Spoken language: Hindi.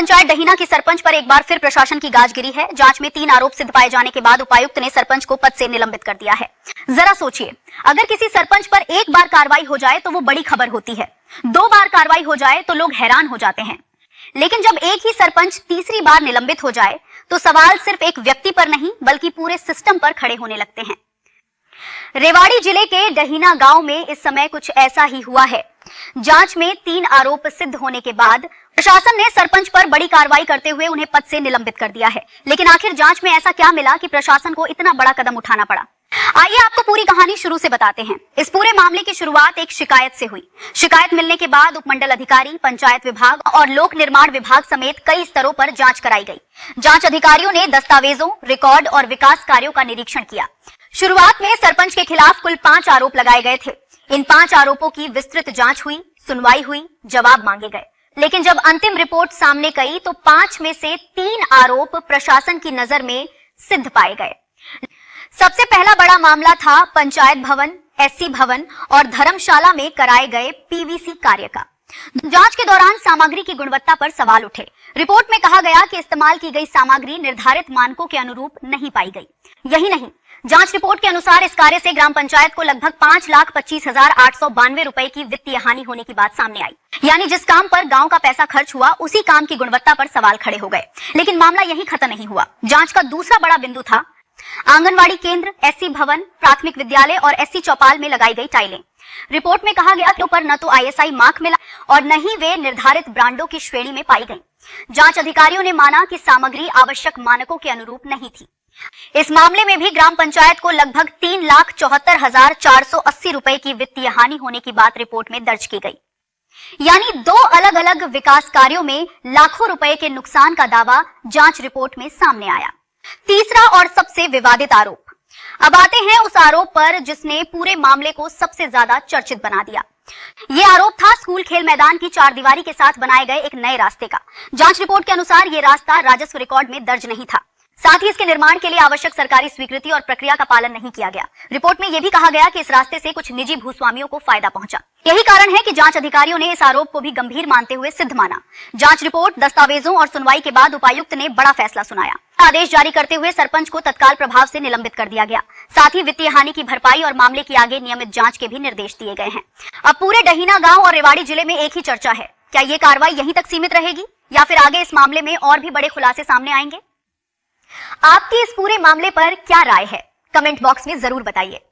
पंचायत डहीना की सरपंच पर एक बार फिर प्रशासन की गाज गिरी है। जांच में 3 आरोप सिद्ध पाए जाने के बाद उपायुक्त ने सरपंच को पद से निलंबित कर दिया है। जरा सोचिए, अगर किसी सरपंच पर एक बार कार्रवाई हो जाए तो वो बड़ी खबर होती है, 2 बार कार्रवाई हो जाए तो लोग हैरान हो जाते हैं, लेकिन जब एक ही सरपंच तीसरी बार निलंबित हो जाए तो सवाल सिर्फ एक व्यक्ति पर नहीं बल्कि पूरे सिस्टम पर खड़े होने लगते हैं। रेवाड़ी जिले के डहीना गांव में इस समय कुछ ऐसा ही हुआ है। जांच में 3 आरोप सिद्ध होने के बाद प्रशासन ने सरपंच पर बड़ी कार्रवाई करते हुए उन्हें पद से निलंबित कर दिया है। लेकिन आखिर जांच में ऐसा क्या मिला कि प्रशासन को इतना बड़ा कदम उठाना पड़ा? आइए आपको पूरी कहानी शुरू से बताते हैं। इस पूरे मामले की शुरुआत एक शिकायत से हुई। शिकायत मिलने के बाद उपमंडल अधिकारी, पंचायत विभाग और लोक निर्माण विभाग समेत कई स्तरों पर जांच कराई गई। जांच अधिकारियों ने दस्तावेजों, रिकॉर्ड और विकास कार्यों का निरीक्षण किया। शुरुआत में सरपंच के खिलाफ कुल 5 आरोप लगाए गए थे। इन 5 आरोपों की विस्तृत जांच हुई, सुनवाई हुई, जवाब मांगे गए। लेकिन जब अंतिम रिपोर्ट सामने आई तो 5 में से 3 आरोप प्रशासन की नजर में सिद्ध पाए गए। सबसे पहला बड़ा मामला था पंचायत भवन, एससी भवन और धर्मशाला में कराए गए पीवीसी कार्य का। जांच के दौरान सामग्री की गुणवत्ता पर सवाल उठे। रिपोर्ट में कहा गया कि इस्तेमाल की गई सामग्री निर्धारित मानकों के अनुरूप नहीं पाई गई। यही नहीं, जांच रिपोर्ट के अनुसार इस कार्य से ग्राम पंचायत को लगभग 5,25,892 रुपए की वित्तीय हानि होने की बात सामने आई। यानी जिस काम पर गांव का पैसा खर्च हुआ उसी काम की गुणवत्ता पर सवाल खड़े हो गए। लेकिन मामला यही खत्म नहीं हुआ। जांच का दूसरा बड़ा बिंदु था आंगनवाड़ी केंद्र, एससी भवन, प्राथमिक विद्यालय और एससी चौपाल में लगाई गई टाइलें। रिपोर्ट में कहा गया कि ऊपर न तो आईएसआई मार्क मिला और न ही वे निर्धारित ब्रांडों की श्रेणी में पाई गई। जांच अधिकारियों ने माना कि सामग्री आवश्यक मानकों के अनुरूप नहीं थी। इस मामले में भी ग्राम पंचायत को लगभग 3,74,480 रुपए की वित्तीय हानि होने की बात रिपोर्ट में दर्ज की गई। यानी 2 अलग अलग विकास कार्यों में लाखों रुपए के नुकसान का दावा जांच रिपोर्ट में सामने आया। तीसरा और सबसे विवादित आरोप। अब आते हैं उस आरोप पर जिसने पूरे मामले को सबसे ज्यादा चर्चित बना दिया। ये आरोप था स्कूल खेल मैदान की 4 दीवारी के साथ बनाए गए एक नए रास्ते का। जांच रिपोर्ट के अनुसार ये रास्ता राजस्व रिकॉर्ड में दर्ज नहीं था। साथ ही इसके निर्माण के लिए आवश्यक सरकारी स्वीकृति और प्रक्रिया का पालन नहीं किया गया। रिपोर्ट में यह भी कहा गया कि इस रास्ते से कुछ निजी भूस्वामियों को फायदा पहुंचा। यही कारण है कि जांच अधिकारियों ने इस आरोप को भी गंभीर मानते हुए सिद्ध माना। जांच रिपोर्ट, दस्तावेजों और सुनवाई के बाद उपायुक्त ने बड़ा फैसला सुनाया। आदेश जारी करते हुए सरपंच को तत्काल प्रभाव से निलंबित कर दिया गया। साथ ही वित्तीय हानि की भरपाई और मामले की आगे नियमित जांच के भी निर्देश दिए गए हैं। अब पूरे डहीना गांव और रेवाड़ी जिले में एक ही चर्चा है, क्या ये कार्रवाई यहीं तक सीमित रहेगी या फिर आगे इस मामले में और भी बड़े खुलासे सामने आएंगे? आपकी इस पूरे मामले पर क्या राय है? कमेंट बॉक्स में जरूर बताइए।